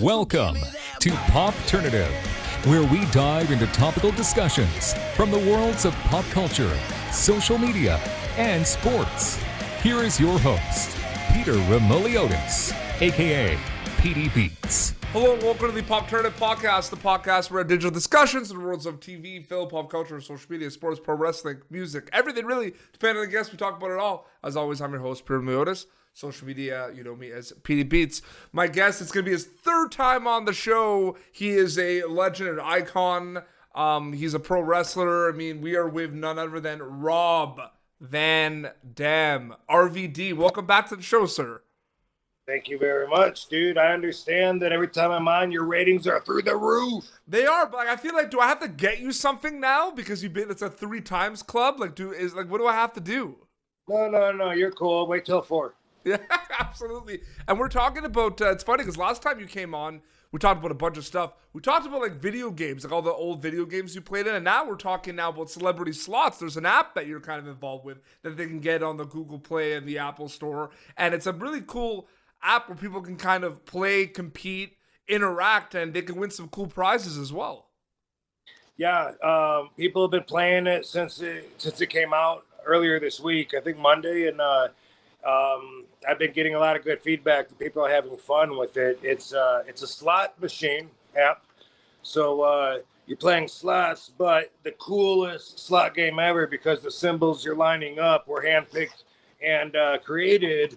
Welcome to Popternative, where we dive into topical discussions from the worlds of pop culture, social media, and sports. Here is your host, Peter Remoliotis, aka PD Beats. Hello and welcome to the Popternative Podcast, the podcast where digital discussions in the worlds of TV, film, pop culture, social media, sports, pro wrestling, music, everything really, depending on the guest, we talk about it all. As always, I'm your host, Peter Remoliotis. Social media, you know me as PD Beats. My guest, it's going to be his third time on the show. He is a legend, an icon. He's a pro wrestler. I mean, we are with none other than Rob Van Dam, RVD. Welcome back to the show, sir. Thank you very much, dude. I understand that every time I'm on, your ratings are through the roof. They are, but I feel like, do I have to get you something now because you've been? It's a 3 times club. What do I have to do? No. You're cool. Wait till 4. Yeah, absolutely. And we're talking about, it's funny because last time you came on, we talked about a bunch of stuff. We talked about like video games, like all the old video games you played in. And now we're talking now about celebrity slots. There's an app that you're kind of involved with that they can get on the Google Play and the Apple Store. And it's a really cool app where people can kind of play, compete, interact, and they can win some cool prizes as well. Yeah, people have been playing it since it came out earlier this week, I think Monday. And I've been getting a lot of good feedback. People are having fun with it. It's a slot machine app. So you're playing slots, but the coolest slot game ever because the symbols you're lining up were handpicked and created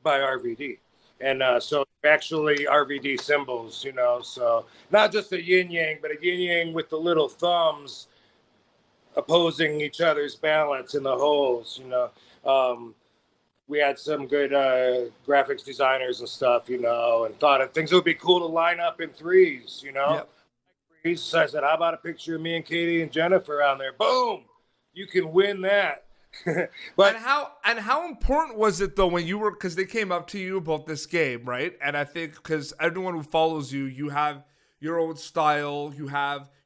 by RVD. And so actually RVD symbols, you know, so not just a yin yang, but a yin yang with the little thumbs opposing each other's balance in the holes, you know. We had some good graphics designers and stuff, you know, and thought of things that would be cool to line up in threes, you know. Yep. So I said, how about a picture of me and Katie and Jennifer on there? Boom! You can win that. But and how important was it though when you were, because they came up to you about this game, right? And I think because everyone who follows you, you have your own style,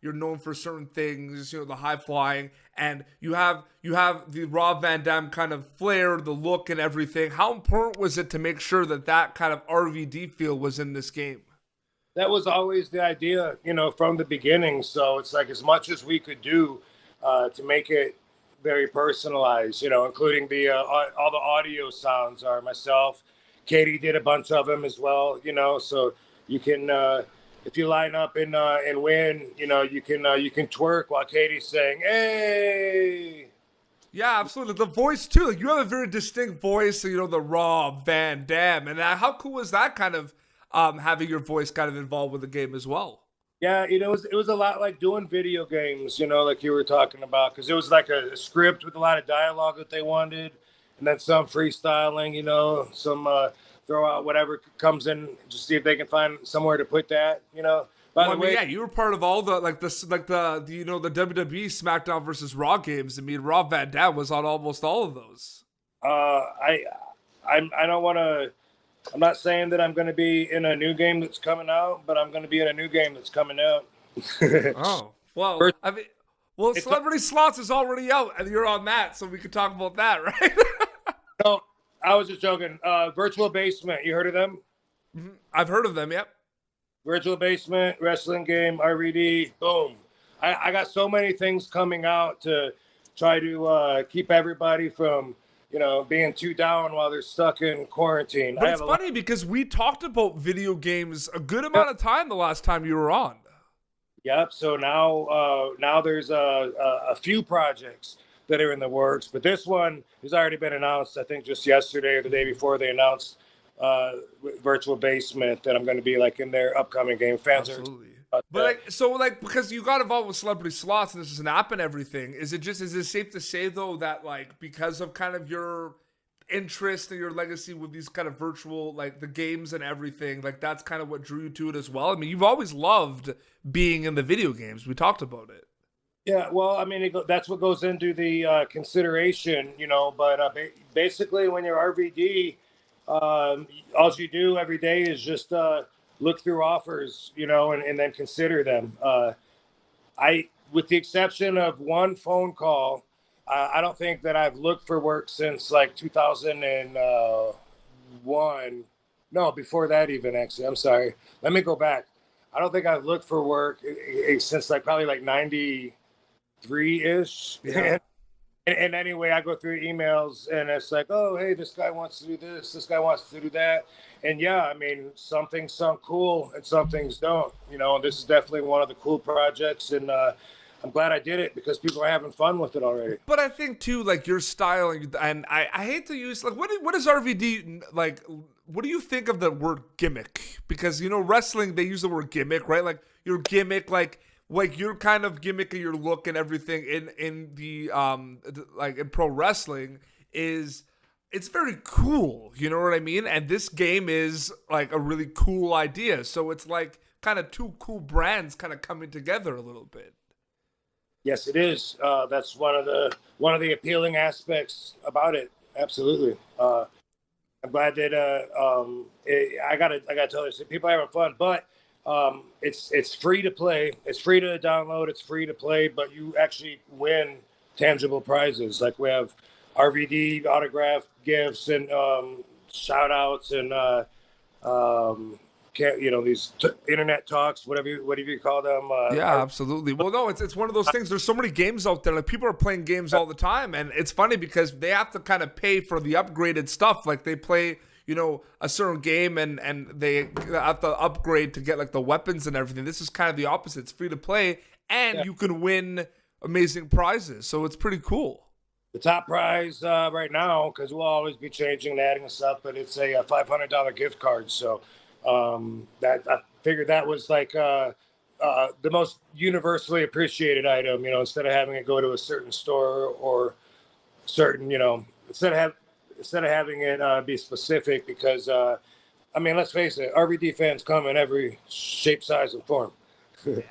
you're known for certain things, you know, the high flying, and you have the Rob Van Dam kind of flair, the look and everything. How important was it to make sure that kind of RVD feel was in this game? That was always the idea, you know, from the beginning. So it's like as much as we could do to make it very personalized, you know, including all the audio sounds are myself. Katie did a bunch of them as well, you know, so you can if you line up and win, you know, you can twerk while Katie's saying, "Hey." Yeah, absolutely. The voice too. Like you have a very distinct voice, you know, the Rob Van Dam. And how cool was that kind of having your voice kind of involved with the game as well? Yeah, you know, it was a lot like doing video games, you know, like you were talking about, because it was like a script with a lot of dialogue that they wanted, and then some freestyling, you know, some throw out whatever comes in, just see if they can find somewhere to put that, you know. By the way, yeah, you were part of all the the you know, the WWE SmackDown versus Raw games. I mean, Rob Van Dam was on almost all of those. I don't want to. I'm not saying that I'm going to be in a new game that's coming out, but I'm going to be in a new game that's coming out. Oh, well, I mean, Celebrity Slots is already out, and you're on that, so we could talk about that, right? No, I was just joking. Virtual Basement, you heard of them? Mm-hmm. I've heard of them, yep. Virtual Basement, wrestling game, RVD, boom. I got so many things coming out to try to keep everybody from, you know, being too down while they're stuck in quarantine. But it's funny because we talked about video games a good amount of time the last time you were on. Yep. So now there's a few projects that are in the works, but this one has already been announced. I think just yesterday or the day before they announced Virtual Basement that I'm going to be like in their upcoming game. Fans Absolutely. But because you got involved with Celebrity Slots and this is an app and everything, is it safe to say though that like because of kind of your interest and your legacy with these kind of virtual like the games and everything, like that's kind of what drew you to it as well? I mean, you've always loved being in the video games. We talked about it. Yeah, well, I mean, that's what goes into the consideration, you know. But basically, when you're RVD, all you do every day is just look through offers, you know, and then consider them. With the exception of one phone call, I don't think that I've looked for work since like 2001 No, before that even, actually. I'm sorry. Let me go back. I don't think I've looked for work since like probably like 93-ish. Yeah. And anyway, I go through emails and it's like, oh, hey, this guy wants to do this. This guy wants to do that. And yeah, I mean, some things sound cool and some things don't. And this is definitely one of the cool projects. And I'm glad I did it because people are having fun with it already. But I think too, like your style, and I hate to use like what is RVD like? What do you think of the word gimmick? Because wrestling, they use the word gimmick, right? Like your gimmick, like your kind of gimmick of your look and everything in the like in pro wrestling is it's very cool. You know what I mean? And this game is like a really cool idea. So it's like kind of two cool brands kind of coming together a little bit. Yes, it is. That's one of the appealing aspects about it. Absolutely. I'm glad that I gotta tell you, people are having fun, but it's free to play. It's free to download. It's free to play, but you actually win tangible prizes. Like we have RVD autograph gifts and shout outs and these internet talks, whatever you call them. Yeah, absolutely. Well, no, it's one of those things. There's so many games out there. Like people are playing games all the time, and it's funny because they have to kind of pay for the upgraded stuff. Like they play, a certain game, and they have to upgrade to get like the weapons and everything. This is kind of the opposite. It's free to play, and you can win amazing prizes. So it's pretty cool. The top prize right now, because we'll always be changing and adding stuff, but it's a $500 gift card. So. That I figured that was like the most universally appreciated item, instead of having it go to a certain store or certain, instead of having it be specific because, let's face it, RVD fans come in every shape, size, and form.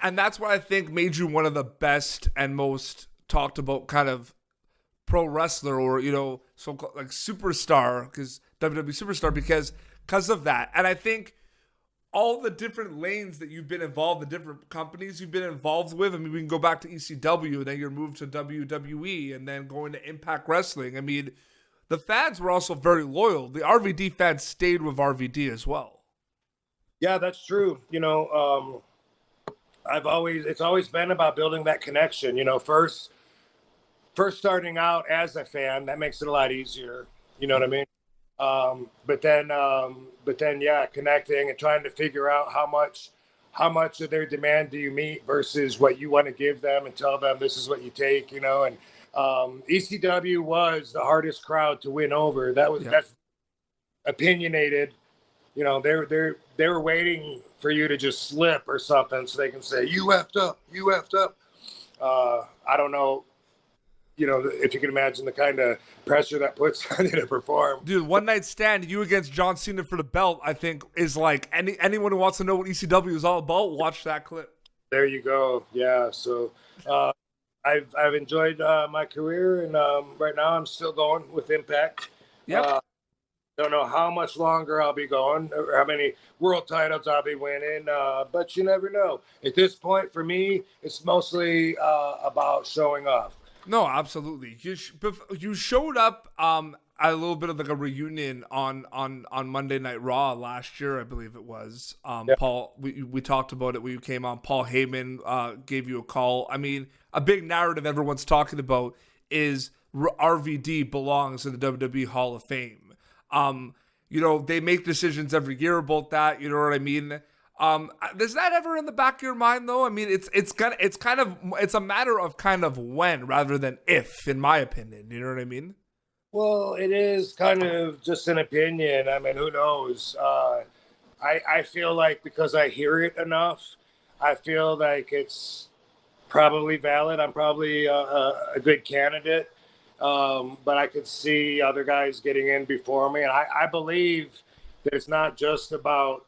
And that's what I think made you one of the best and most talked about kind of pro wrestler or, so like superstar, because WWE superstar, because of that. And I think all the different lanes that you've been involved, the different companies you've been involved with. I mean, we can go back to ECW, then you're moved to WWE, and then going to Impact Wrestling. I mean, the fans were also very loyal. The RVD fans stayed with RVD as well. Yeah, that's true. It's always been about building that connection. First starting out as a fan, that makes it a lot easier. You know what I mean? But then, yeah, connecting and trying to figure out how much of their demand do you meet versus what you want to give them and tell them this is what you take, and, ECW was the hardest crowd to win over. That's opinionated. They were waiting for you to just slip or something so they can say, you effed up. I don't know. If you can imagine the kind of pressure that puts on you to perform. Dude, one night stand, you against John Cena for the belt, I think is like anyone who wants to know what ECW is all about, watch that clip. There you go. Yeah. So I've enjoyed my career, and right now I'm still going with Impact. Yeah. Don't know how much longer I'll be going or how many world titles I'll be winning, but you never know. At this point, for me, it's mostly about showing off. No, absolutely. You showed up at a little bit of like a reunion on Monday Night Raw last year, I believe it was. Yeah. Paul, we talked about it when you came on. Paul Heyman gave you a call. I mean, a big narrative everyone's talking about is RVD belongs in the WWE Hall of Fame. They make decisions every year about that. You know what I mean? Is that ever in the back of your mind though? I mean, it's a matter of kind of when rather than if, in my opinion. You know what I mean? Well, it is kind of just an opinion. I mean, who knows? I feel like because I hear it enough, I feel like it's probably valid. I'm probably a good candidate, but I could see other guys getting in before me, and I believe that it's not just about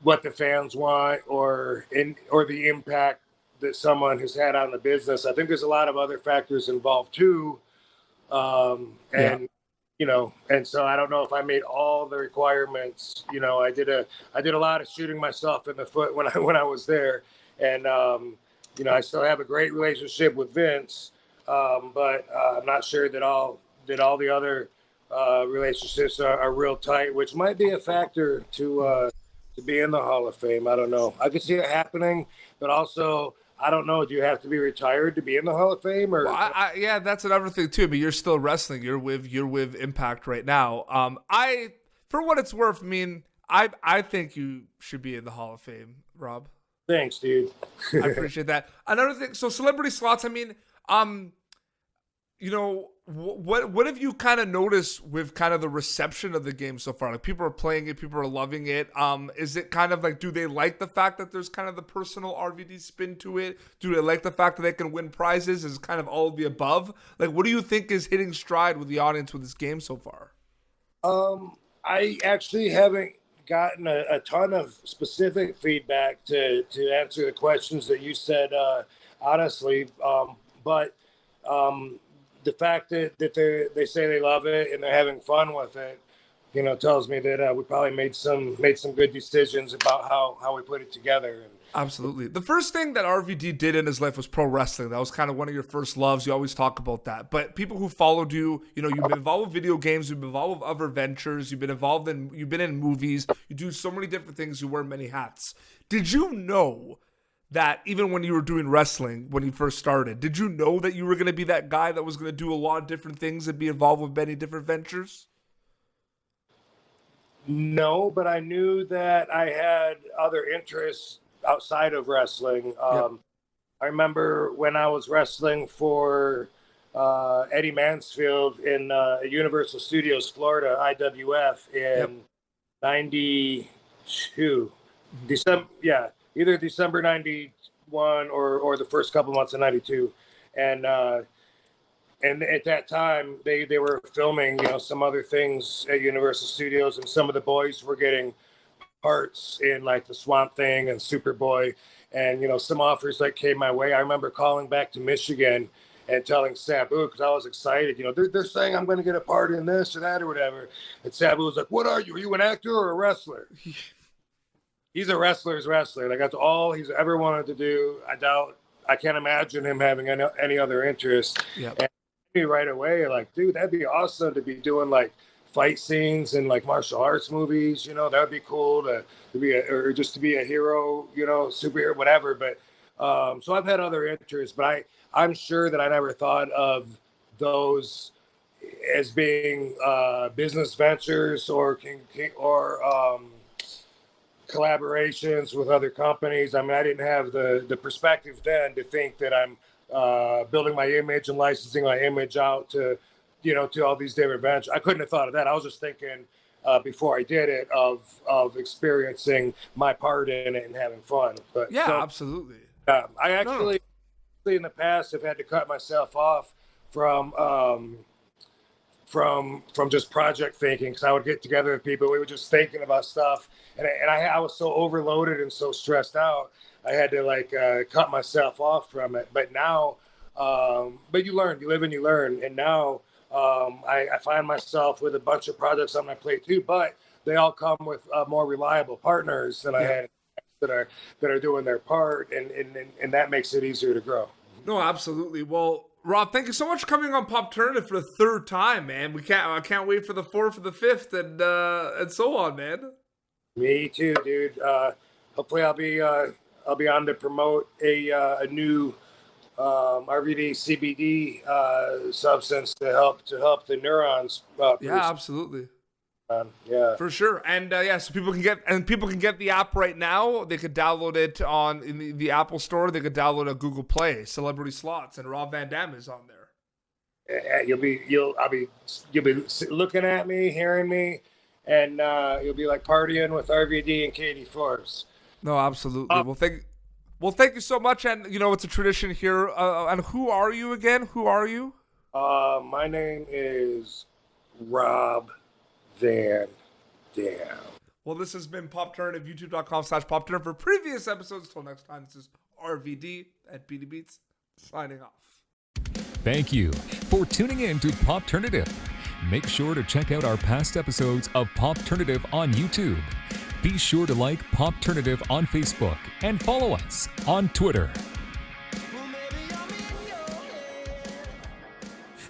what the fans want or the impact that someone has had on the business. I think there's a lot of other factors involved too. And so I don't know if I made all the requirements. I did a lot of shooting myself in the foot when I was there. And, I still have a great relationship with Vince. But I'm not sure that all the other relationships are real tight, which might be a factor to be in the Hall of Fame. I don't know. I could see it happening, but also I don't know. Do you have to be retired to be in the Hall of Fame? Or Well, yeah, that's another thing too. I mean, you're still wrestling. You're with Impact right now. For what it's worth, I mean, I think you should be in the Hall of Fame, Rob. Thanks, dude. I appreciate that. Another thing, so celebrity slots. I mean, what have you kind of noticed with kind of the reception of the game so far? Like, people are playing it, people are loving it. Is it kind of like, do they like the fact that there's kind of the personal RVD spin to it? Do they like the fact that they can win prizes? Is it kind of all of the above? Like, what do you think is hitting stride with the audience with this game so far? I actually haven't gotten a ton of specific feedback to answer the questions that you said, honestly. But the fact that they say they love it and they're having fun with it, tells me that we probably made some good decisions about how we put it together. Absolutely. The first thing that RVD did in his life was pro wrestling. That was kind of one of your first loves. You always talk about that. But people who followed you, you've been involved with video games, you've been involved with other ventures, you've been in movies, you do so many different things, you wear many hats. Did you know that even when you were doing wrestling, when you first started, did you know that you were going to be that guy that was going to do a lot of different things and be involved with many different ventures? No, but I knew that I had other interests outside of wrestling. Yep. I remember when I was wrestling for Eddie Mansfield in Universal Studios, Florida, IWF in 92. December, either December 91 or the first couple months of 92. And at that time, they were filming, some other things at Universal Studios, and some of the boys were getting parts in like the Swamp Thing and Superboy, and some offers that came my way. I remember calling back to Michigan and telling Sabu, because I was excited, they're saying I'm going to get a part in this or that or whatever. And Sabu was like, "What are you? Are you an actor or a wrestler?" He's a wrestler's wrestler. Like, that's all he's ever wanted to do. I can't imagine him having any other interest. Yep. And me right away, like, dude, that'd be awesome to be doing like fight scenes in like martial arts movies. That'd be cool to be or just to be a hero, superhero, whatever. But so I've had other interests, but I'm sure that I never thought of those as being business ventures or collaborations with other companies. I mean, I didn't have the perspective then to think that I'm building my image and licensing my image out to all these different ventures. I couldn't have thought of that. I was just thinking before I did it of experiencing my part in it and having fun. But yeah, absolutely. I actually in the past have had to cut myself off from just project thinking, because I would get together with people. We were just thinking about stuff, and I was so overloaded and so stressed out. I had to cut myself off from it. But now, but you learn, you live and you learn. And now I find myself with a bunch of projects on my plate too, but they all come with more reliable partners than I had that are doing their part, and that makes it easier to grow. No, absolutely. Well, Rob, thank you so much for coming on Popternative for the third time, man. I can't wait for the fourth, for the fifth, and so on, man. Me too, dude. Hopefully, I'll be on to promote a new RVD CBD substance to help the neurons. Yeah, absolutely. Yeah, for sure. And so people can get the app right now. They could download it in the Apple Store. They could download it Google Play. Celebrity Slots, and Rob Van Dam is on there. You'll be looking at me, hearing me, and you'll be like partying with RVD and Katie Forbes. No, absolutely. Well, thank you so much. And it's a tradition here. And who are you again? Who are you? My name is Rob Van Dam. Well, this has been Popternative, youtube.com/Popternative. For previous episodes, until next time, this is RVD at BD Beats, signing off. Thank you for tuning in to Popternative. Make sure to check out our past episodes of Popternative on YouTube. Be sure to like Popternative on Facebook and follow us on Twitter.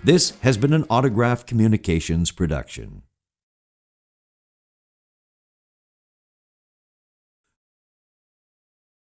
This has been an Autograph Communications production.